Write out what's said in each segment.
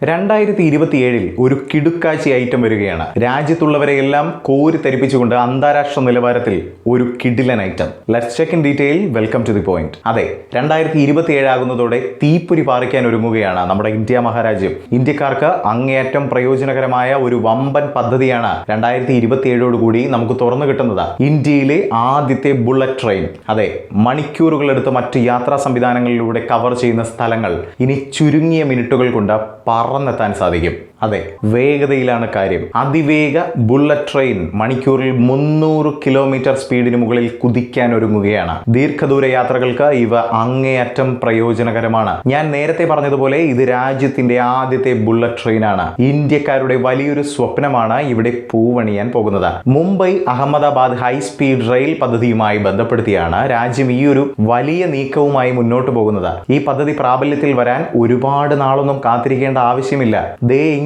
2027 ഒരു കിടുക്കാച്ചി ഐറ്റം വരികയാണ്. രാജ്യത്തുള്ളവരെയെല്ലാം കോരി തരിപ്പിച്ചുകൊണ്ട് അന്താരാഷ്ട്ര നിലവാരത്തിൽ ഒരു കിഡിലൻ item. Let's check in detail. Welcome to the point. അതെ, 2027 ആകുന്നതോടെ തീപ്പൊരി പാറിക്കാൻ ഒരുങ്ങുകയാണ് നമ്മുടെ ഇന്ത്യ മഹാരാജ്യം. ഇന്ത്യക്കാർക്ക് അങ്ങേയറ്റം പ്രയോജനകരമായ ഒരു വമ്പൻ പദ്ധതിയാണ് 2027 നമുക്ക് തുറന്നു കിട്ടുന്നത്. ഇന്ത്യയിലെ ആദ്യത്തെ ബുള്ളറ്റ് ട്രെയിൻ. അതെ, മണിക്കൂറുകളെടുത്ത് മറ്റ് യാത്രാ സംവിധാനങ്ങളിലൂടെ കവർ ചെയ്യുന്ന സ്ഥലങ്ങൾ ഇനി ചുരുങ്ങിയ മിനിറ്റുകൾ കൊണ്ട് പറന്നെത്താൻ സാധിക്കും. അതെ, വേഗതയിലാണ് കാര്യം. അതിവേഗ ബുള്ളറ്റ് ട്രെയിൻ മണിക്കൂറിൽ 300 കിലോമീറ്റർ സ്പീഡിന് മുകളിൽ കുതിക്കാൻ ഒരുങ്ങുകയാണ്. ദീർഘദൂര യാത്രകൾക്ക് ഇവ അങ്ങേയറ്റം പ്രയോജനകരമാണ്. ഞാൻ നേരത്തെ പറഞ്ഞതുപോലെ ഇത് രാജ്യത്തിന്റെ ആദ്യത്തെ ബുള്ളറ്റ് ട്രെയിനാണ്. ഇന്ത്യക്കാരുടെ വലിയൊരു സ്വപ്നമാണ് ഇവിടെ പൂവണിയാൻ പോകുന്നത്. Mumbai Ahmedabad high speed rail പദ്ധതിയുമായി ബന്ധപ്പെടുത്തിയാണ് രാജ്യം ഈ ഒരു വലിയ നീക്കവുമായി മുന്നോട്ട് പോകുന്നത്. ഈ പദ്ധതി പ്രാബല്യത്തിൽ വരാൻ ഒരുപാട് നാളൊന്നും കാത്തിരിക്കേണ്ട ആവശ്യമില്ല.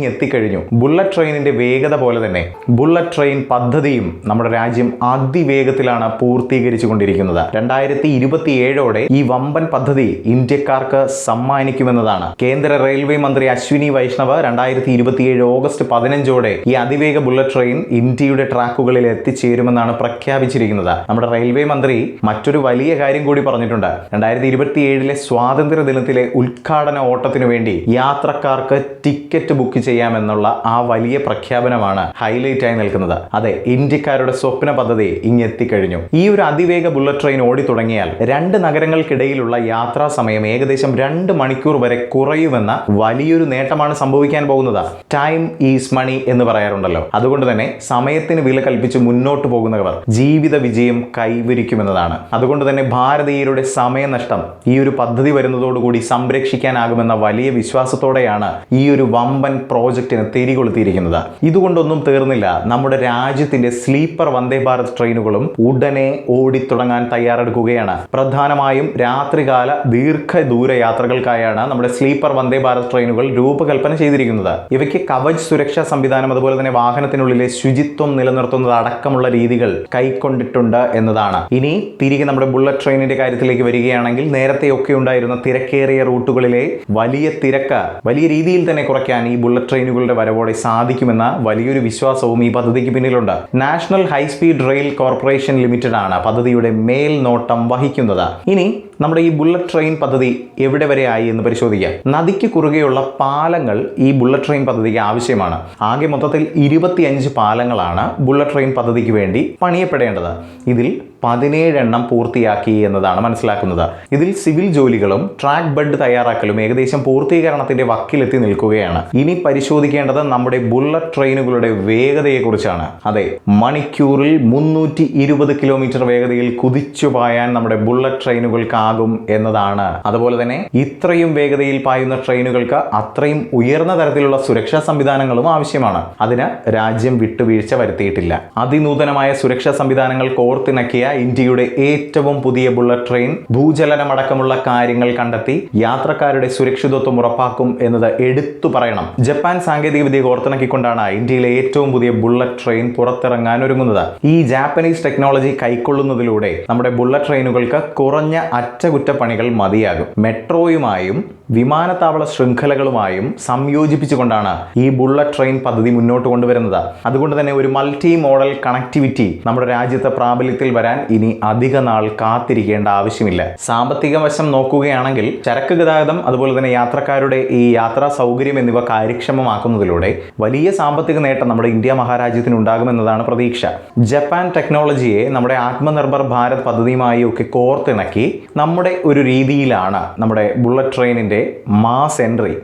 എത്തിക്കഴിഞ്ഞു. ബുള്ളറ്റ് ട്രെയിനിന്റെ വേഗത പോലെ തന്നെ ബുള്ളറ്റ് ട്രെയിൻ പദ്ധതിയും നമ്മുടെ രാജ്യം അതിവേഗത്തിലാണ് പൂർത്തീകരിച്ചു കൊണ്ടിരിക്കുന്നത്. 2027 ഈ വമ്പൻ പദ്ധതി ഇന്ത്യക്കാർക്ക് സമ്മാനിക്കുമെന്നതാണ് കേന്ദ്ര റെയിൽവേ മന്ത്രി അശ്വിനി വൈഷ്ണവ് 2027 ഓഗസ്റ്റ് 15 ഈ അതിവേഗ ബുള്ളറ്റ് ട്രെയിൻ ഇന്ത്യയുടെ ട്രാക്കുകളിൽ എത്തിച്ചേരുമെന്നാണ് പ്രഖ്യാപിച്ചിരിക്കുന്നത്. നമ്മുടെ റെയിൽവേ മന്ത്രി മറ്റൊരു വലിയ കാര്യം കൂടി പറഞ്ഞിട്ടുണ്ട്. 2027 സ്വാതന്ത്ര്യ ദിനത്തിലെ ഉദ്ഘാടന ഓട്ടത്തിനു വേണ്ടി യാത്രക്കാർക്ക് ടിക്കറ്റ് ബുക്ക് ചെയ്യാമെന്നുള്ള ആ വലിയ പ്രഖ്യാപനമാണ് ഹൈലൈറ്റ് ആയി നിൽക്കുന്നത്. അതെ, ഇന്ത്യക്കാരുടെ സ്വപ്ന പദ്ധതി ഇങ്ങെത്തിക്കഴിഞ്ഞു. ഈ ഒരു അതിവേഗ ബുള്ളറ്റ് ട്രെയിൻ ഓടി തുടങ്ങിയാൽ 2 നഗരങ്ങൾക്കിടയിലുള്ള യാത്രാ സമയം ഏകദേശം 2 മണിക്കൂർ വരെ കുറയുമെന്ന വലിയൊരു നേട്ടമാണ് സംഭവിക്കാൻ പോകുന്നത്. ടൈം ഈസ് മണി എന്ന് പറയാറുണ്ടല്ലോ. അതുകൊണ്ട് തന്നെ സമയത്തിന് വില കൽപ്പിച്ച് മുന്നോട്ട് പോകുന്നവർ ജീവിത വിജയം കൈവരിക്കുമെന്നതാണ്. അതുകൊണ്ട് തന്നെ ഭാരതീയരുടെ സമയനഷ്ടം ഈ ഒരു പദ്ധതി വരുന്നതോടുകൂടി സംരക്ഷിക്കാനാകുമെന്ന വലിയ വിശ്വാസത്തോടെയാണ് ഈ ഒരു വമ്പൻ പ്രോജക്റ്റിന് തിരികൊളുത്തിയിരിക്കുന്നത്. ഇതുകൊണ്ടൊന്നും തീർന്നില്ല. നമ്മുടെ രാജ്യത്തിന്റെ സ്ലീപ്പർ വന്ദേ ഭാരത് ട്രെയിനുകളും ഉടനെ ഓടിത്തുടങ്ങാൻ തയ്യാറെടുക്കുകയാണ്. പ്രധാനമായും രാത്രികാല ദീർഘദൂര യാത്രകൾക്കായാണ് നമ്മുടെ സ്ലീപ്പർ വന്ദേ ഭാരത് ട്രെയിനുകൾ രൂപകൽപ്പന ചെയ്തിരിക്കുന്നത്. ഇവയ്ക്ക് കവച് സുരക്ഷാ സംവിധാനം, അതുപോലെ തന്നെ വാഹനത്തിനുള്ളിലെ ശുചിത്വം നിലനിർത്തുന്നത് അടക്കമുള്ള രീതികൾ കൈക്കൊണ്ടിട്ടുണ്ട് എന്നതാണ്. ഇനി തിരികെ നമ്മുടെ ബുള്ളറ്റ് ട്രെയിനിന്റെ കാര്യത്തിലേക്ക് വരികയാണെങ്കിൽ നേരത്തെയൊക്കെ ഉണ്ടായിരുന്ന തിരക്കേറിയ റൂട്ടുകളിലെ വലിയ തിരക്ക് വലിയ രീതിയിൽ തന്നെ കുറയ്ക്കാൻ ഈ ബുള്ളറ്റ് ട്രെയിനുകളുടെ വരവോടെ സാധിക്കുമെന്ന വലിയൊരു വിശ്വാസവും ഈ പദ്ധതിക്ക് പിന്നിലുണ്ട്. National high speed rail corporation limited ആണ് പദ്ധതിയുടെ മേൽനോട്ടം വഹിക്കുന്നത്. ഇനി നമ്മുടെ ഈ ബുള്ളറ്റ് ട്രെയിൻ പദ്ധതി എവിടെ വരെ ആയി എന്ന് പരിശോധിക്കാം. നദിക്ക് കുറുകെയുള്ള പാലങ്ങൾ ഈ ബുള്ളറ്റ് ട്രെയിൻ പദ്ധതിക്ക് ആവശ്യമാണ്. ആകെ മൊത്തത്തിൽ 25 പാലങ്ങളാണ് ബുള്ളറ്റ് ട്രെയിൻ പദ്ധതിക്ക് വേണ്ടി പണിയപ്പെടേണ്ടത്. ഇതിൽ 17 എണ്ണം പൂർത്തിയാക്കി എന്നതാണ് മനസ്സിലാക്കുന്നത്. ഇതിൽ സിവിൽ ജോലികളും ട്രാക്ക് ബെഡ് തയ്യാറാക്കലും ഏകദേശം പൂർത്തീകരണത്തിന്റെ വക്കിലെത്തി നിൽക്കുകയാണ്. ഇനി പരിശോധിക്കേണ്ടത് നമ്മുടെ ബുള്ളറ്റ് ട്രെയിനുകളുടെ വേഗതയെക്കുറിച്ചാണ്. അതെ, മണിക്കൂറിൽ 320 കിലോമീറ്റർ വേഗതയിൽ കുതിച്ചു പായാൻ നമ്മുടെ ബുള്ളറ്റ് ട്രെയിനുകൾക്കാകും എന്നതാണ്. അതുപോലെ തന്നെ ഇത്രയും വേഗതയിൽ പായുന്ന ട്രെയിനുകൾക്ക് അത്രയും ഉയർന്ന തരത്തിലുള്ള സുരക്ഷാ സംവിധാനങ്ങളും ആവശ്യമാണ്. അതിന് രാജ്യം വിട്ടുവീഴ്ച വരുത്തിയിട്ടില്ല. അതിനൂതനമായ സുരക്ഷാ സംവിധാനങ്ങൾ കോർത്തിണക്കിയ ഇന്ത്യയുടെ ഏറ്റവും പുതിയ ബുള്ളറ്റ് ട്രെയിൻ ഭൂചലനമടക്കമുള്ള കാര്യങ്ങൾ കണ്ടെത്തി യാത്രക്കാരുടെ സുരക്ഷിതത്വം ഉറപ്പാക്കും എന്നത് എടുത്തു പറയണം. ജപ്പാൻ സാങ്കേതികവിദ്യ കോർത്തിണക്കിക്കൊണ്ടാണ് ഇന്ത്യയിലെ ഏറ്റവും പുതിയ ബുള്ളറ്റ് ട്രെയിൻ പുറത്തിറങ്ങാൻ ഒരുങ്ങുന്നത്. ഈ ജാപ്പനീസ് ടെക്നോളജി കൈക്കൊള്ളുന്നതിലൂടെ നമ്മുടെ ബുള്ളറ്റ് ട്രെയിനുകൾക്ക് കുറഞ്ഞ അറ്റകുറ്റപ്പണികൾ മതിയാകും. മെട്രോയുമായും വിമാനത്താവള ശൃംഖലകളുമായും സംയോജിപ്പിച്ചുകൊണ്ടാണ് ഈ ബുള്ളറ്റ് ട്രെയിൻ പദ്ധതി മുന്നോട്ട് കൊണ്ടുവരുന്നത്. അതുകൊണ്ട് തന്നെ ഒരു മൾട്ടി മോഡൽ കണക്ടിവിറ്റി നമ്മുടെ രാജ്യത്ത് പ്രാബല്യത്തിൽ വരാൻ ഇനി അധിക നാൾ കാത്തിരിക്കേണ്ട ആവശ്യമില്ല. സാമ്പത്തിക വശം നോക്കുകയാണെങ്കിൽ ചരക്ക് ഗതാഗതം, അതുപോലെ തന്നെ യാത്രക്കാരുടെ ഈ യാത്രാ സൗകര്യം എന്നിവ കാര്യക്ഷമമാക്കുന്നതിലൂടെ വലിയ സാമ്പത്തിക നേട്ടം നമ്മുടെ ഇന്ത്യ മഹാരാജ്യത്തിന് ഉണ്ടാകുമെന്നതാണ് പ്രതീക്ഷ. ജപ്പാൻ ടെക്നോളജിയെ നമ്മുടെ ആത്മനിർഭർ ഭാരത് പദ്ധതിയുമായി ഒക്കെ കോർത്തിണക്കി നമ്മുടെ ഒരു രീതിയിലാണ് നമ്മുടെ ബുള്ളറ്റ് ട്രെയിനിന്റെ മാസ് എൻട്രി